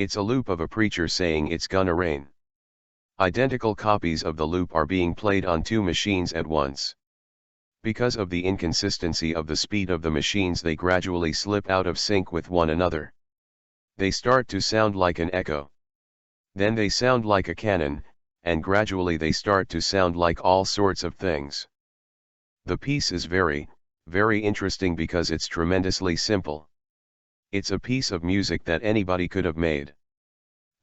It's a loop of a preacher saying it's gonna rain. Identical copies of the loop are being played on two machines at once. Because of the inconsistency of the speed of the machines, they gradually slip out of sync with one another. They start to sound like an echo. Then they sound like a cannon, and gradually they start to sound like all sorts of things. The piece is very, very interesting because it's tremendously simple. It's a piece of music that anybody could have made.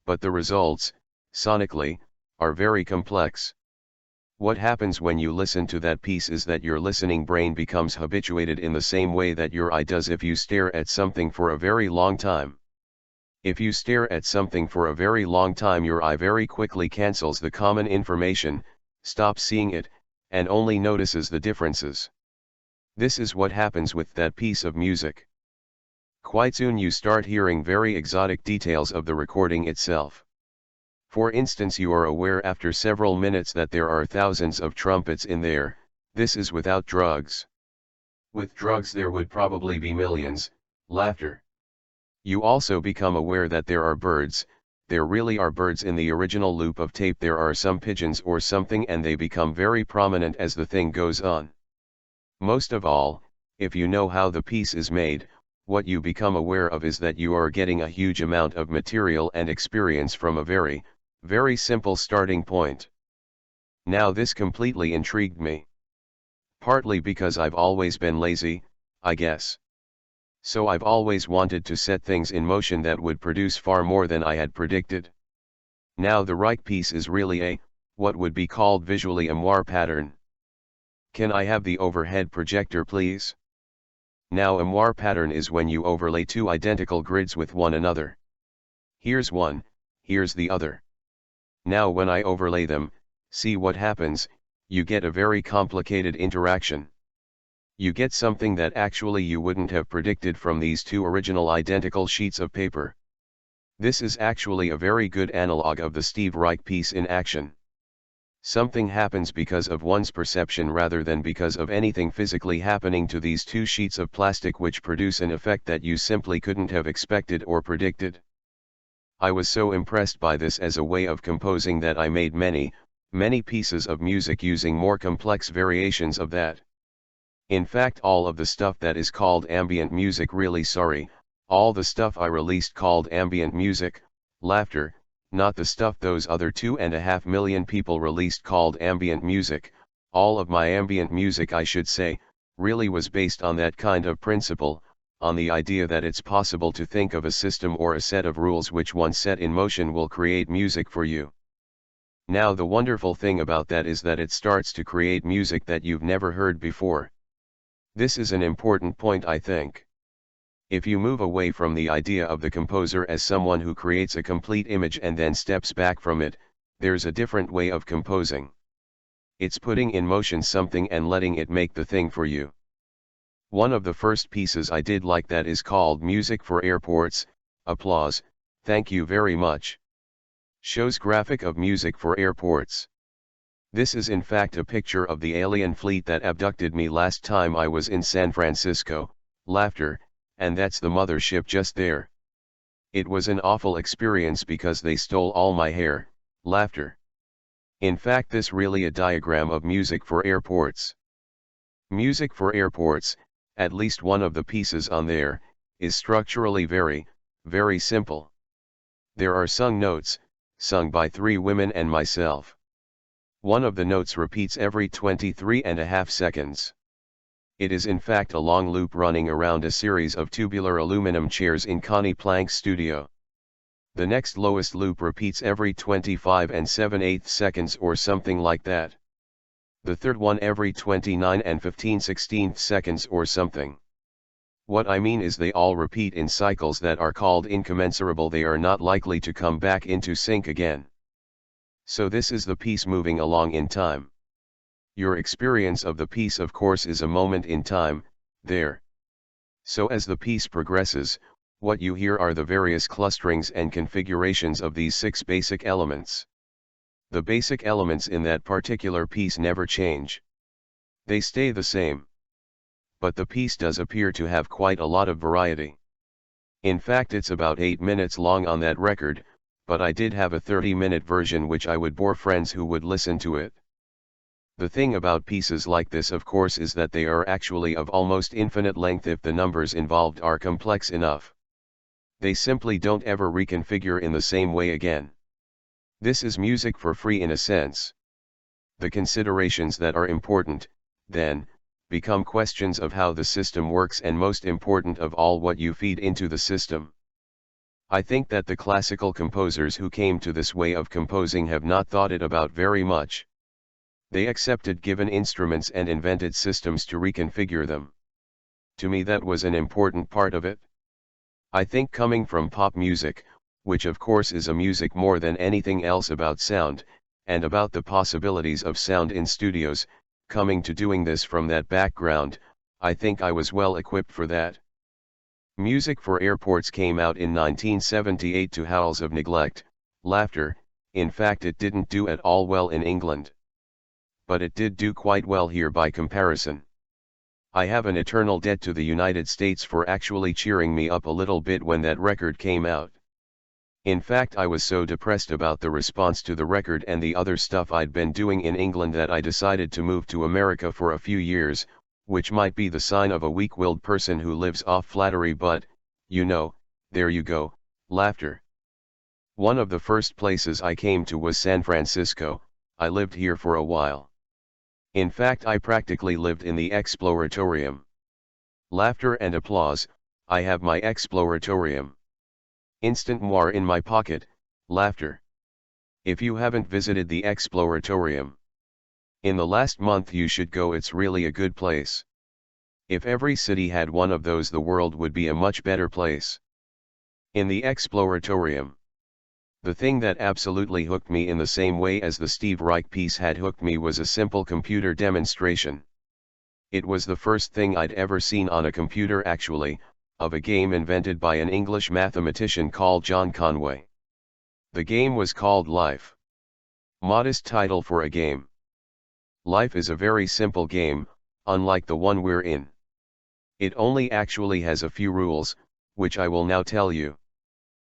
But the results, sonically, are very complex. What happens when you listen to that piece is that your listening brain becomes habituated in the same way that your eye does if you stare at something for a very long time. If you stare at something for a very long time, your eye very quickly cancels the common information, stops seeing it, and only notices the differences. This is what happens with that piece of music. Quite soon you start hearing very exotic details of the recording itself. For instance, you are aware after several minutes that there are thousands of trumpets in there. This is without drugs. With drugs there would probably be millions. Laughter. You also become aware that there are birds. There really are birds in the original loop of tape. There are some pigeons or something, and they become very prominent as the thing goes on. Most of all, if you know how the piece is made, what you become aware of is that you are getting a huge amount of material and experience from a very, very simple starting point. Now this completely intrigued me. Partly because I've always been lazy, I guess. So I've always wanted to set things in motion that would produce far more than I had predicted. Now the right piece is really a, what would be called visually a moire pattern. Can I have the overhead projector please? Now a moire pattern is when you overlay two identical grids with one another. Here's one, here's the other. Now when I overlay them, see what happens, you get a very complicated interaction. You get something that actually you wouldn't have predicted from these two original identical sheets of paper. This is actually a very good analog of the Steve Reich piece in action. Something happens because of one's perception rather than because of anything physically happening to these two sheets of plastic, which produce an effect that you simply couldn't have expected or predicted. I was so impressed by this as a way of composing that I made many, many pieces of music using more complex variations of that. In fact, all of the stuff that is called ambient music, all the stuff I released called ambient music, laughter, not the stuff those other 2.5 million people released called ambient music, all of my ambient music, I should say, really was based on that kind of principle, on the idea that it's possible to think of a system or a set of rules which once set in motion will create music for you. Now the wonderful thing about that is that it starts to create music that you've never heard before. This is an important point, I think. If you move away from the idea of the composer as someone who creates a complete image and then steps back from it, there's a different way of composing. It's putting in motion something and letting it make the thing for you. One of the first pieces I did like that is called Music for Airports. Applause, thank you very much. Shows graphic of music for airports. This is in fact a picture of the alien fleet that abducted me last time I was in San Francisco, laughter, and that's the mothership just there. It was an awful experience because they stole all my hair, laughter. In fact, this really a diagram of music for airports. Music for airports, at least one of the pieces on there, is structurally very, very simple. There are sung notes, sung by 3 women and myself. One of the notes repeats every 23.5 seconds. It is in fact a long loop running around a series of tubular aluminum chairs in Connie Plank's studio. The next lowest loop repeats every 25 7/8 seconds or something like that. The third one every 29 15/16 seconds or something. What I mean is they all repeat in cycles that are called incommensurable. They are not likely to come back into sync again. So this is the piece moving along in time. Your experience of the piece, of course, is a moment in time, there. So as the piece progresses, what you hear are the various clusterings and configurations of these 6 basic elements. The basic elements in that particular piece never change. They stay the same. But the piece does appear to have quite a lot of variety. In fact, it's about 8 minutes long on that record, but I did have a 30-minute version which I would bore friends who would listen to it. The thing about pieces like this, of course, is that they are actually of almost infinite length if the numbers involved are complex enough. They simply don't ever reconfigure in the same way again. This is music for free in a sense. The considerations that are important, then, become questions of how the system works, and most important of all, what you feed into the system. I think that the classical composers who came to this way of composing have not thought it about very much. They accepted given instruments and invented systems to reconfigure them. To me, that was an important part of it. I think coming from pop music, which of course is a music more than anything else about sound, and about the possibilities of sound in studios, coming to doing this from that background, I think I was well equipped for that. Music for Airports came out in 1978 to howls of neglect, laughter. In fact, it didn't do at all well in England. But it did do quite well here by comparison. I have an eternal debt to the United States for actually cheering me up a little bit when that record came out. In fact, I was so depressed about the response to the record and the other stuff I'd been doing in England that I decided to move to America for a few years, which might be the sign of a weak-willed person who lives off flattery, but, you know, there you go, laughter. One of the first places I came to was San Francisco. I lived here for a while. In fact, I practically lived in the exploratorium. Laughter and applause. I have my exploratorium. Instant moire in my pocket, laughter. If you haven't visited the exploratorium in the last month, you should go. It's really a good place. If every city had one of those, the world would be a much better place. In the exploratorium, the thing that absolutely hooked me in the same way as the Steve Reich piece had hooked me was a simple computer demonstration. It was the first thing I'd ever seen on a computer, actually, of a game invented by an English mathematician called John Conway. The game was called Life. Modest title for a game. Life is a very simple game, unlike the one we're in. It only actually has a few rules, which I will now tell you.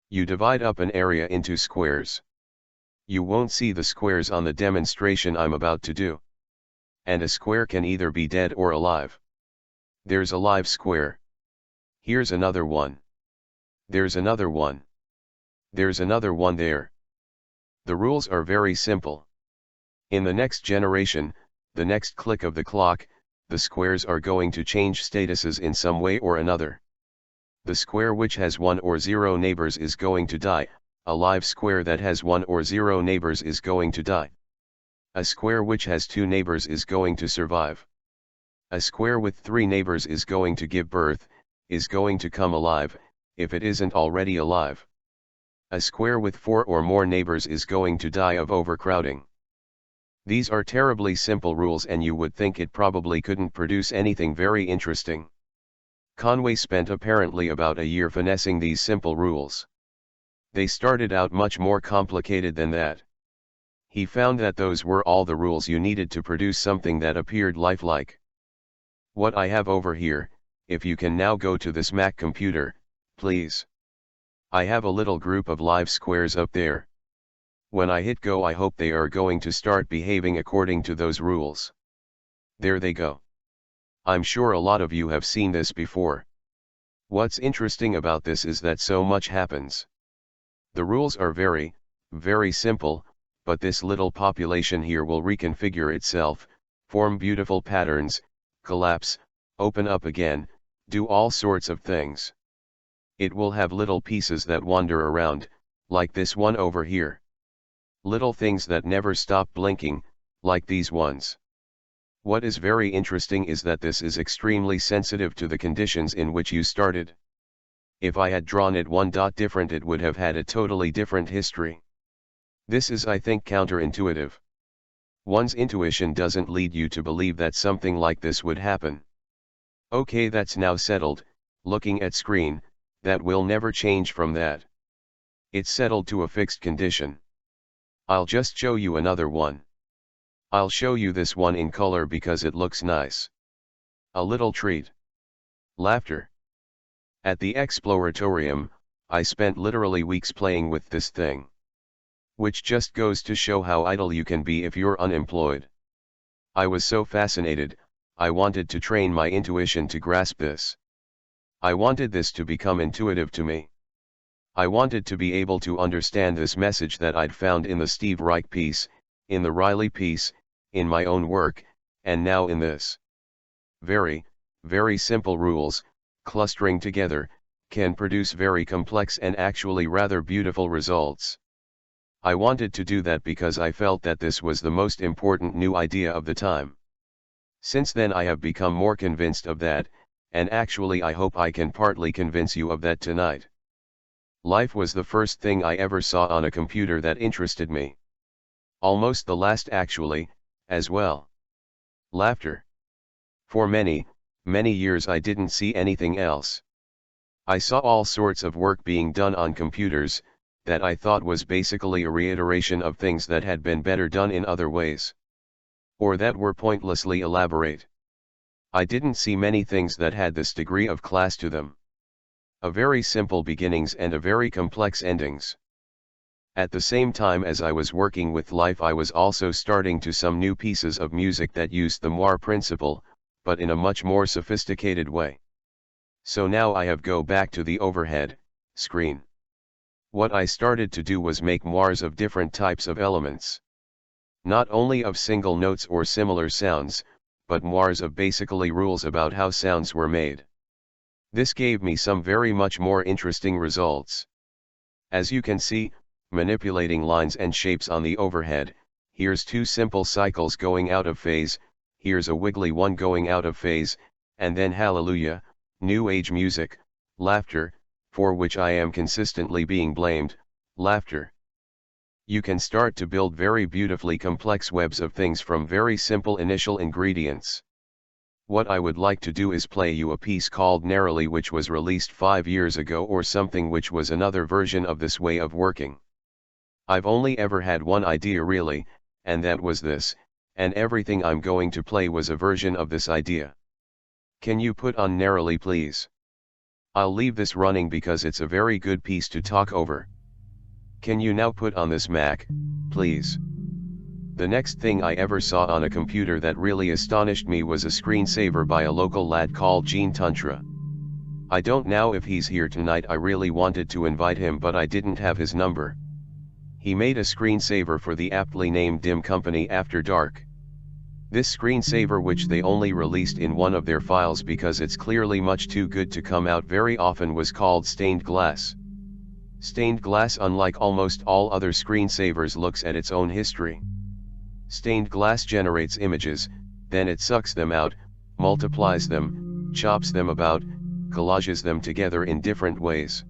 You divide up an area into squares. You won't see the squares on the demonstration I'm about to do. And a square can either be dead or alive. There's a live square. Here's another one. There's another one. There's another one there. The rules are very simple. In the next generation, the next click of the clock, the squares are going to change statuses in some way or another. The square which has 1 or 0 neighbors is going to die. A live square that has 1 or 0 neighbors is going to die. A square which has 2 neighbors is going to survive. A square with 3 neighbors is going to give birth, is going to come alive, if it isn't already alive. A square with 4 or more neighbors is going to die of overcrowding. These are terribly simple rules, and you would think it probably couldn't produce anything very interesting. Conway spent apparently about a year finessing these simple rules. They started out much more complicated than that. He found that those were all the rules you needed to produce something that appeared lifelike. What I have over here, if you can now go to this Mac computer, please. I have a little group of live squares up there. When I hit go, I hope they are going to start behaving according to those rules. There they go. I'm sure a lot of you have seen this before. What's interesting about this is that so much happens. The rules are very, very simple, but this little population here will reconfigure itself, form beautiful patterns, collapse, open up again, do all sorts of things. It will have little pieces that wander around, like this one over here. Little things that never stop blinking, like these ones. What is very interesting is that this is extremely sensitive to the conditions in which you started. If I had drawn it one dot different, it would have had a totally different history. This is, I think, counterintuitive. One's intuition doesn't lead you to believe that something like this would happen. Okay, that's now settled. Looking at screen, that will never change from that. It's settled to a fixed condition. I'll just show you another one. I'll show you this one in color because it looks nice. A little treat. Laughter. At the Exploratorium, I spent literally weeks playing with this thing. Which just goes to show how idle you can be if you're unemployed. I was so fascinated, I wanted to train my intuition to grasp this. I wanted this to become intuitive to me. I wanted to be able to understand this message that I'd found in the Steve Reich piece, in the Riley piece, in my own work, and now in this. Very, very simple rules, clustering together, can produce very complex and actually rather beautiful results. I wanted to do that because I felt that this was the most important new idea of the time. Since then I have become more convinced of that, and actually I hope I can partly convince you of that tonight. Life was the first thing I ever saw on a computer that interested me. Almost the last actually, as well. Laughter. For many, many years I didn't see anything else. I saw all sorts of work being done on computers, that I thought was basically a reiteration of things that had been better done in other ways. Or that were pointlessly elaborate. I didn't see many things that had this degree of class to them. A very simple beginnings and a very complex endings. At the same time as I was working with life I was also starting to some new pieces of music that used the Moire principle, but in a much more sophisticated way. So now I have go back to the overhead screen. What I started to do was make moires of different types of elements. Not only of single notes or similar sounds, but moires of basically rules about how sounds were made. This gave me some very much more interesting results. As you can see, manipulating lines and shapes on the overhead, here's two simple cycles going out of phase, here's a wiggly one going out of phase, and then hallelujah, new age music, laughter, for which I am consistently being blamed, laughter. You can start to build very beautifully complex webs of things from very simple initial ingredients. What I would like to do is play you a piece called Narrowly, which was released 5 years ago or something, which was another version of this way of working. I've only ever had one idea really, and that was this, and everything I'm going to play was a version of this idea. Can you put on Narrowly please? I'll leave this running because it's a very good piece to talk over. Can you now put on this Mac, please? The next thing I ever saw on a computer that really astonished me was a screensaver by a local lad called Gene Tuntra. I don't know if he's here tonight. I really wanted to invite him but I didn't have his number. He made a screensaver for the aptly named Dim Company After Dark. This screensaver, which they only released in one of their files because it's clearly much too good to come out very often, was called Stained Glass. Stained Glass, unlike almost all other screensavers, looks at its own history. Stained Glass generates images, then it sucks them out, multiplies them, chops them about, collages them together in different ways.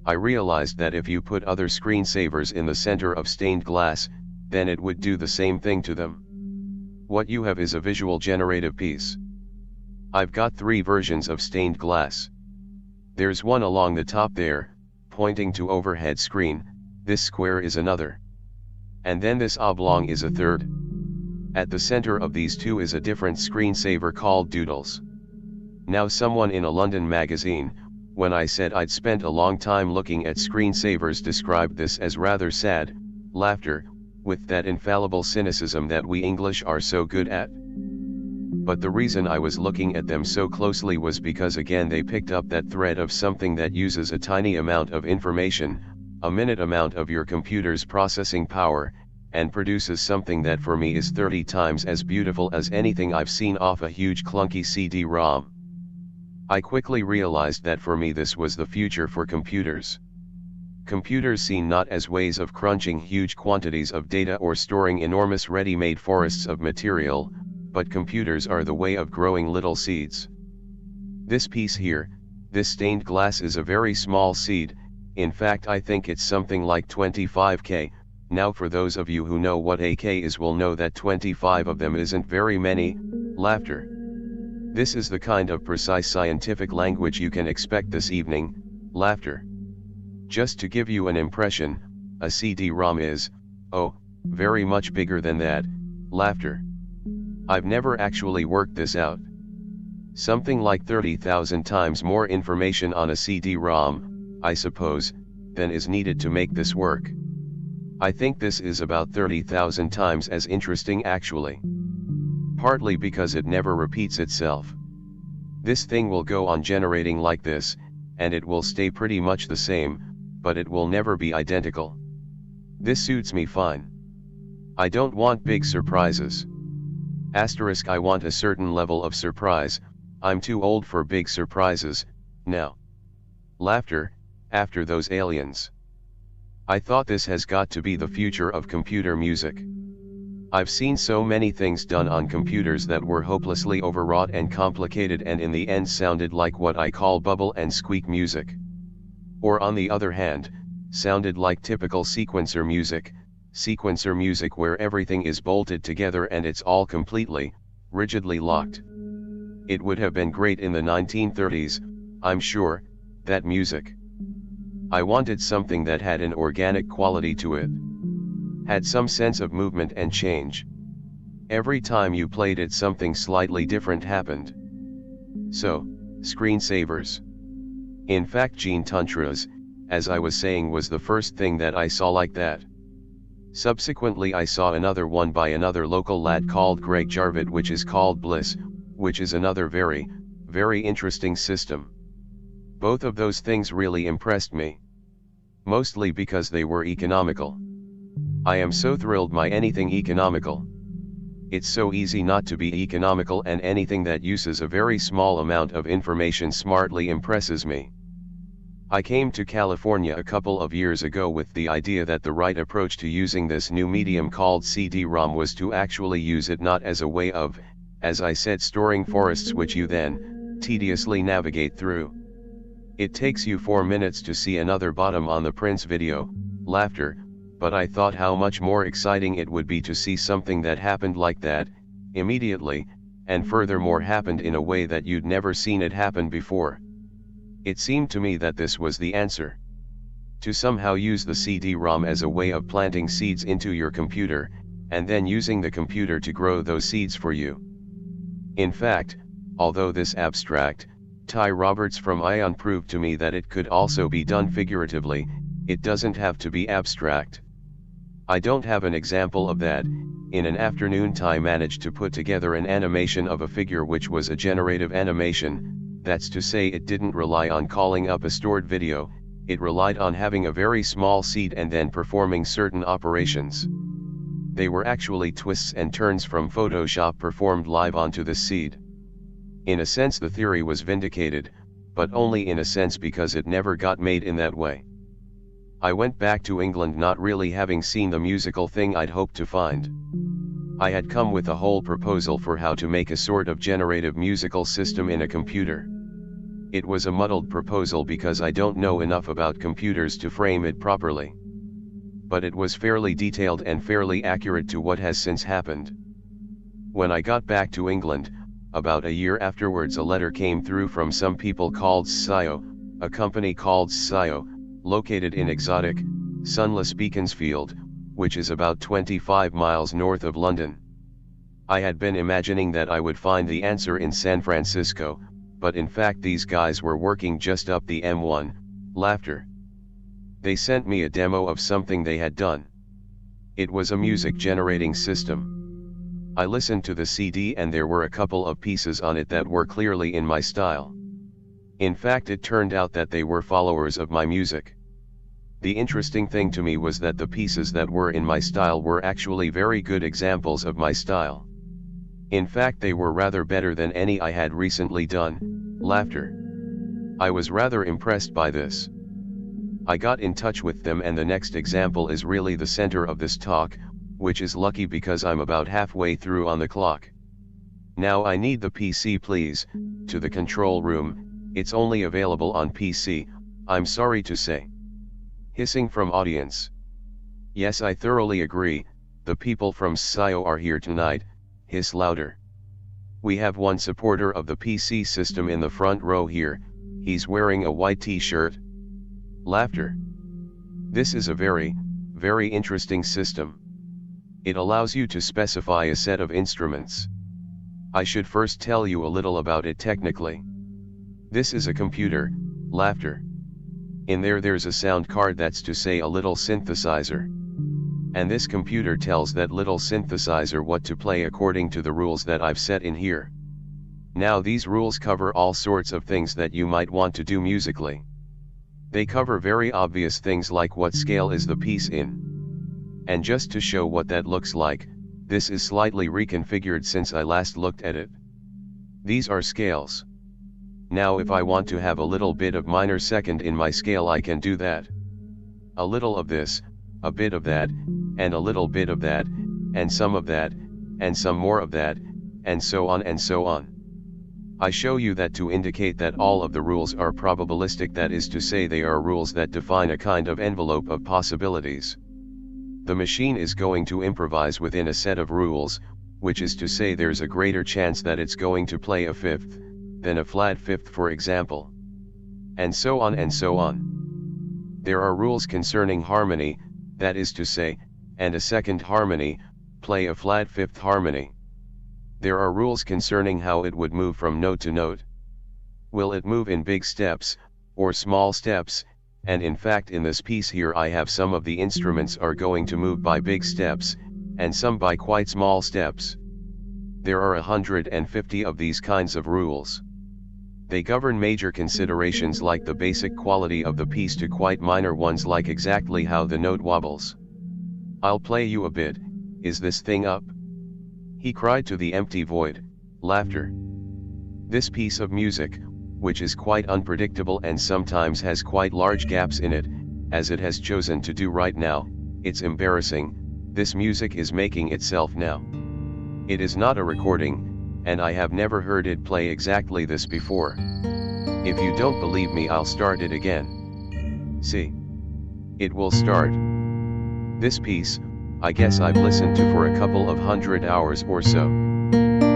I realized that if you put other screensavers in the center of Stained Glass, then it would do the same thing to them. What you have is a visual generative piece. I've got 3 versions of Stained Glass. There's one along the top there, pointing to overhead screen, this square is another. And then this oblong is a third. At the center of these two is a different screensaver called Doodles. Now someone in a London magazine, when I said I'd spent a long time looking at screensavers, described this as rather sad, laughter, with that infallible cynicism that we English are so good at. But the reason I was looking at them so closely was because again they picked up that thread of something that uses a tiny amount of information, a minute amount of your computer's processing power, and produces something that for me is 30 times as beautiful as anything I've seen off a huge clunky CD-ROM. I quickly realized that for me this was the future for computers. Computers seen not as ways of crunching huge quantities of data or storing enormous ready-made forests of material, but computers are the way of growing little seeds. This piece here, this stained glass, is a very small seed. In fact I think it's something like 25K, now for those of you who know what a K is will know that 25 of them isn't very many, laughter. This is the kind of precise scientific language you can expect this evening, laughter. Just to give you an impression, a CD-ROM is, oh, very much bigger than that, laughter. I've never actually worked this out. Something like 30,000 times more information on a CD-ROM, I suppose, than is needed to make this work. I think this is about 30,000 times as interesting actually. Partly because it never repeats itself. This thing will go on generating like this, and it will stay pretty much the same, but it will never be identical. This suits me fine. I don't want big surprises. Asterisk, I want a certain level of surprise. I'm too old for big surprises, now. Laughter, after those aliens. I thought this has got to be the future of computer music. I've seen so many things done on computers that were hopelessly overwrought and complicated and in the end sounded like what I call bubble and squeak music. Or on the other hand, sounded like typical sequencer music where everything is bolted together and it's all completely, rigidly locked. It would have been great in the 1930s, I'm sure, that music. I wanted something that had an organic quality to it. Had some sense of movement and change. Every time you played it something slightly different happened. So, screensavers. In fact Gene Tuntras, as I was saying, was the first thing that I saw like that. Subsequently I saw another one by another local lad called Greg Jarvett, which is called Bliss, which is another very, very interesting system. Both of those things really impressed me. Mostly because they were economical. I am so thrilled by anything economical. It's so easy not to be economical, and anything that uses a very small amount of information smartly impresses me. I came to California a couple of years ago with the idea that the right approach to using this new medium called CD-ROM was to actually use it not as a way of, as I said, storing forests which you then tediously navigate through. It takes you 4 minutes to see another bottom on the Prince video, laughter, but I thought how much more exciting it would be to see something that happened like that, immediately, and furthermore happened in a way that you'd never seen it happen before. It seemed to me that this was the answer. To somehow use the CD-ROM as a way of planting seeds into your computer, and then using the computer to grow those seeds for you. In fact, although this abstract, Ty Roberts from Ion proved to me that it could also be done figuratively, it doesn't have to be abstract. I don't have an example of that. In an afternoon Ty managed to put together an animation of a figure which was a generative animation, that's to say it didn't rely on calling up a stored video, it relied on having a very small seed and then performing certain operations. They were actually twists and turns from Photoshop performed live onto the seed. In a sense the theory was vindicated, but only in a sense because it never got made in that way. I went back to England not really having seen the musical thing I'd hoped to find. I had come with a whole proposal for how to make a sort of generative musical system in a computer. It was a muddled proposal because I don't know enough about computers to frame it properly. But it was fairly detailed and fairly accurate to what has since happened. When I got back to England, about a year afterwards a letter came through from some people called SCIO, a company called SCIO, located in exotic, sunless Beaconsfield, which is about 25 miles north of London. I had been imagining that I would find the answer in San Francisco, but in fact these guys were working just up the M1, laughter. They sent me a demo of something they had done. It was a music generating system. I listened to the CD and there were a couple of pieces on it that were clearly in my style. In fact it turned out that they were followers of my music. The interesting thing to me was that the pieces that were in my style were actually very good examples of my style. In fact they were rather better than any I had recently done, laughter. I was rather impressed by this. I got in touch with them and the next example is really the center of this talk, which is lucky because I'm about halfway through on the clock. Now I need the PC please, to the control room, it's only available on PC, I'm sorry to say. Hissing from audience. Yes, I thoroughly agree, the people from SCIO are here tonight, hiss louder. We have one supporter of the PC system in the front row here, he's wearing a white t-shirt. Laughter. This is a very, very interesting system. It allows you to specify a set of instruments. I should first tell you a little about it technically. This is a computer, laughter. In there's a sound card, that's to say a little synthesizer. And this computer tells that little synthesizer what to play according to the rules that I've set in here. Now these rules cover all sorts of things that you might want to do musically. They cover very obvious things like what scale is the piece in. And just to show what that looks like, this is slightly reconfigured since I last looked at it. These are scales. Now if I want to have a little bit of minor second in my scale, I can do that. A little of this, a bit of that, and a little bit of that, and some of that, and some more of that, and so on and so on. I show you that to indicate that all of the rules are probabilistic, that is to say they are rules that define a kind of envelope of possibilities. The machine is going to improvise within a set of rules, which is to say there's a greater chance that it's going to play a fifth, than a flat fifth for example. And so on and so on. There are rules concerning harmony, that is to say, and a second harmony, play a flat fifth harmony. There are rules concerning how it would move from note to note. Will it move in big steps, or small steps? And in fact in this piece here I have some of the instruments are going to move by big steps, and some by quite small steps. There are 150 of these kinds of rules. They govern major considerations like the basic quality of the piece to quite minor ones like exactly how the note wobbles. I'll play you a bit. Is this thing up? He cried to the empty void, laughter. This piece of music, which is quite unpredictable and sometimes has quite large gaps in it, as it has chosen to do right now, it's embarrassing. This music is making itself now. It is not a recording, and I have never heard it play exactly this before. If you don't believe me, I'll start it again. See? It will start. This piece, I guess I've listened to for a couple of 100 hours or so.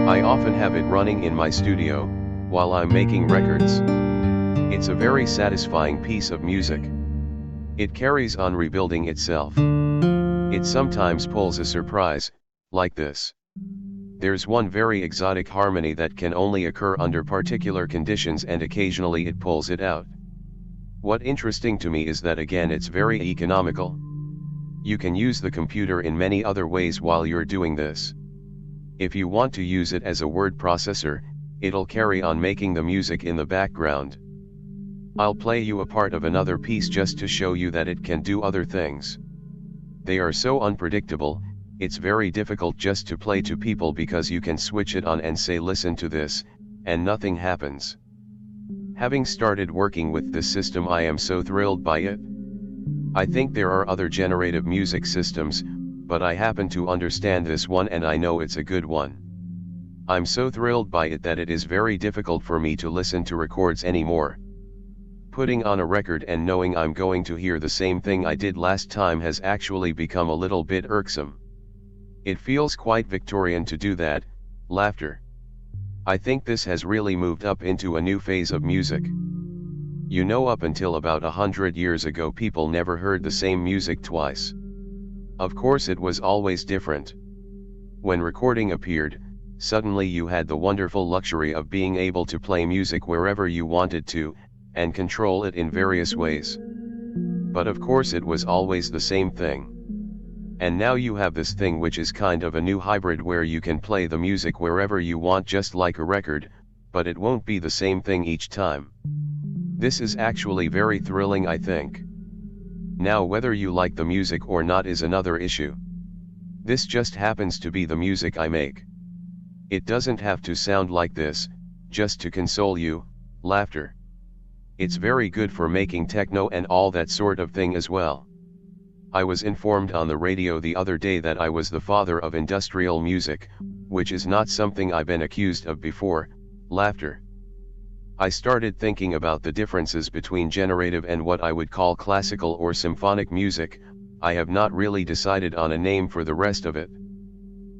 I often have it running in my studio, while I'm making records. It's a very satisfying piece of music. It carries on rebuilding itself. It sometimes pulls a surprise, like this. There's one very exotic harmony that can only occur under particular conditions, and occasionally it pulls it out. What interesting to me is that again it's very economical. You can use the computer in many other ways while you're doing this. If you want to use it as a word processor, it'll carry on making the music in the background. I'll play you a part of another piece just to show you that it can do other things. They are so unpredictable, it's very difficult just to play to people because you can switch it on and say listen to this, and nothing happens. Having started working with this system, I am so thrilled by it. I think there are other generative music systems, but I happen to understand this one and I know it's a good one. I'm so thrilled by it that it is very difficult for me to listen to records anymore. Putting on a record and knowing I'm going to hear the same thing I did last time has actually become a little bit irksome. It feels quite Victorian to do that, laughter. I think this has really moved up into a new phase of music. You know, up until about 100 years ago people never heard the same music twice. Of course it was always different. When recording appeared, suddenly you had the wonderful luxury of being able to play music wherever you wanted to, and control it in various ways. But of course it was always the same thing. And now you have this thing which is kind of a new hybrid where you can play the music wherever you want just like a record, but it won't be the same thing each time. This is actually very thrilling, I think. Now whether you like the music or not is another issue. This just happens to be the music I make. It doesn't have to sound like this, just to console you, laughter. It's very good for making techno and all that sort of thing as well. I was informed on the radio the other day that I was the father of industrial music, which is not something I've been accused of before, laughter. I started thinking about the differences between generative and what I would call classical or symphonic music. I have not really decided on a name for the rest of it.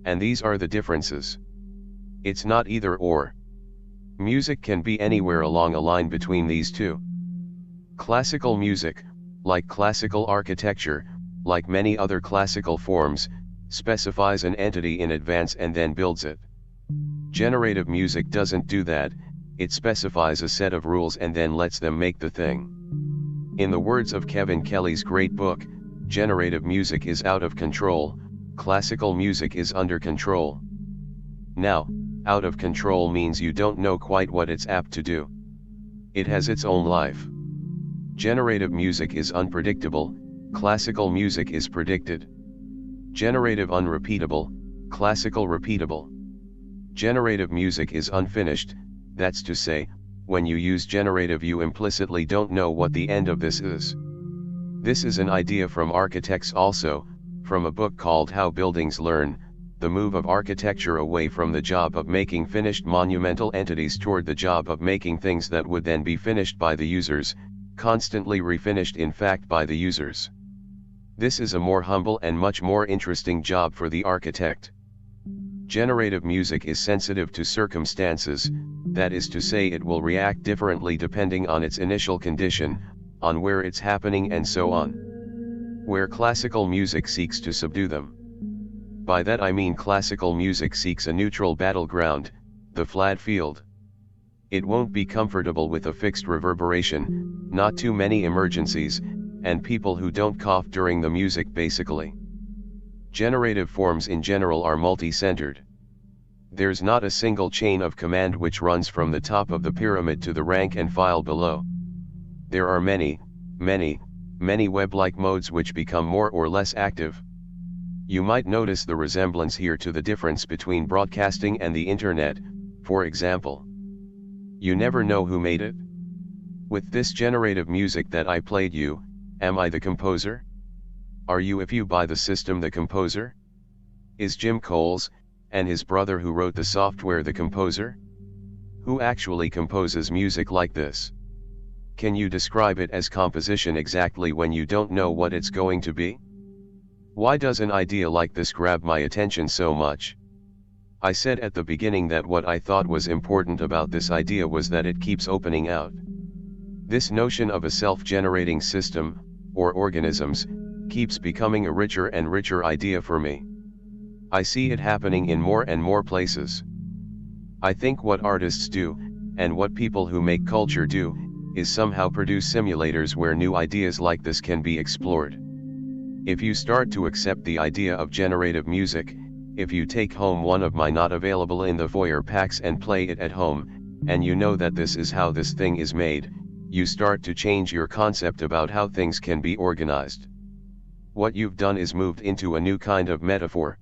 And these are the differences. It's not either or. Music can be anywhere along a line between these two. Classical music, like classical architecture, like many other classical forms, specifies an entity in advance and then builds it. Generative music doesn't do that, it specifies a set of rules and then lets them make the thing. In the words of Kevin Kelly's great book, generative music is out of control, classical music is under control. Now, out of control means you don't know quite what it's apt to do. It has its own life. Generative music is unpredictable, classical music is predicted. Generative unrepeatable, classical repeatable. Generative music is unfinished, that's to say, when you use generative you implicitly don't know what the end of this is. This is an idea from architects also, from a book called How Buildings Learn, the move of architecture away from the job of making finished monumental entities toward the job of making things that would then be finished by the users, constantly refinished in fact by the users. This is a more humble and much more interesting job for the architect. Generative music is sensitive to circumstances, that is to say it will react differently depending on its initial condition, on where it's happening and so on. Where classical music seeks to subdue them. By that I mean classical music seeks a neutral battleground, the flat field. It won't be comfortable with a fixed reverberation, not too many emergencies, and people who don't cough during the music basically. Generative forms in general are multi-centered. There's not a single chain of command which runs from the top of the pyramid to the rank and file below. There are many web-like modes which become more or less active. You might notice the resemblance here to the difference between broadcasting and the internet, for example. You never know who made it. With this generative music that I played you, am I the composer? Are you, if you buy the system, the composer? Is Jim Coles, and his brother who wrote the software, the composer? Who actually composes music like this? Can you describe it as composition exactly when you don't know what it's going to be? Why does an idea like this grab my attention so much? I said at the beginning that what I thought was important about this idea was that it keeps opening out. This notion of a self-generating system, or organisms, keeps becoming a richer and richer idea for me. I see it happening in more and more places. I think what artists do, and what people who make culture do, is somehow produce simulators where new ideas like this can be explored. If you start to accept the idea of generative music, if you take home one of my not available in the foyer packs and play it at home, and you know that this is how this thing is made, you start to change your concept about how things can be organized. What you've done is moved into a new kind of metaphor.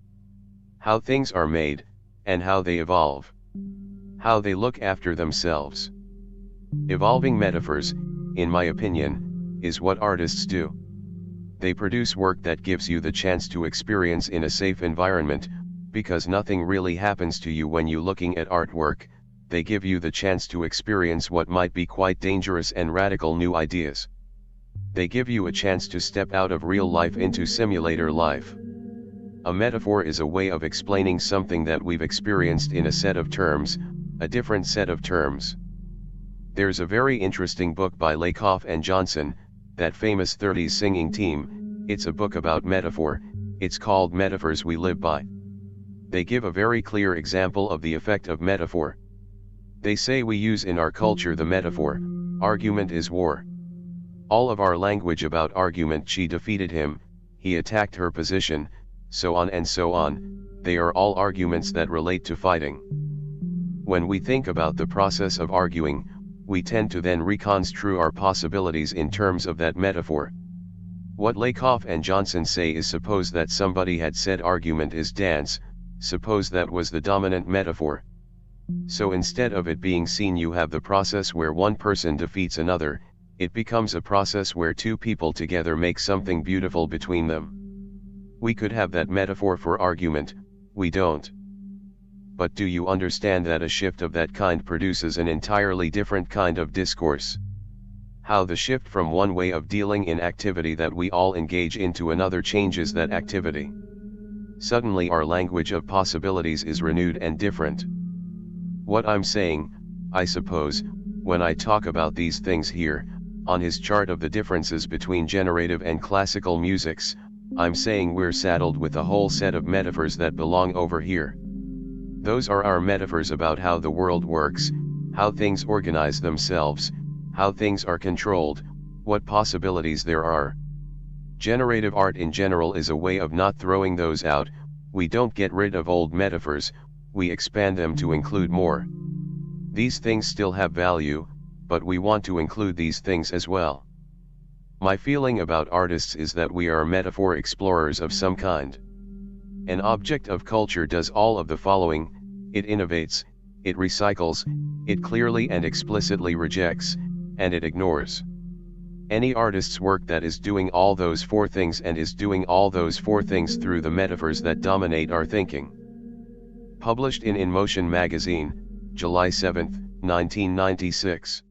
How things are made, and how they evolve. How they look after themselves. Evolving metaphors, in my opinion, is what artists do. They produce work that gives you the chance to experience in a safe environment, because nothing really happens to you when you're looking at artwork. They give you the chance to experience what might be quite dangerous and radical new ideas. They give you a chance to step out of real life into simulator life. A metaphor is a way of explaining something that we've experienced in a set of terms, a different set of terms. There's a very interesting book by Lakoff and Johnson, that famous 30s singing team. It's a book about metaphor, it's called Metaphors We Live By. They give a very clear example of the effect of metaphor. They say we use in our culture the metaphor, argument is war. All of our language about argument, she defeated him, he attacked her position, so on and so on, they are all arguments that relate to fighting. When we think about the process of arguing, we tend to then reconstruct our possibilities in terms of that metaphor. What Lakoff and Johnson say is, suppose that somebody had said argument is dance, suppose that was the dominant metaphor. So instead of it being seen, you have the process where one person defeats another, it becomes a process where two people together make something beautiful between them. We could have that metaphor for argument, we don't. But do you understand that a shift of that kind produces an entirely different kind of discourse? How the shift from one way of dealing in activity that we all engage into another changes that activity. Suddenly our language of possibilities is renewed and different. What I'm saying, I suppose, when I talk about these things here, on his chart of the differences between generative and classical musics, I'm saying we're saddled with a whole set of metaphors that belong over here. Those are our metaphors about how the world works, how things organize themselves, how things are controlled, what possibilities there are. Generative art in general is a way of not throwing those out. We don't get rid of old metaphors, we expand them to include more. These things still have value, but we want to include these things as well. My feeling about artists is that we are metaphor explorers of some kind. An object of culture does all of the following: it innovates, it recycles, it clearly and explicitly rejects, and it ignores. Any artist's work that is doing all those four things and is doing all those four things through the metaphors that dominate our thinking. Published in In Motion magazine, July 7, 1996.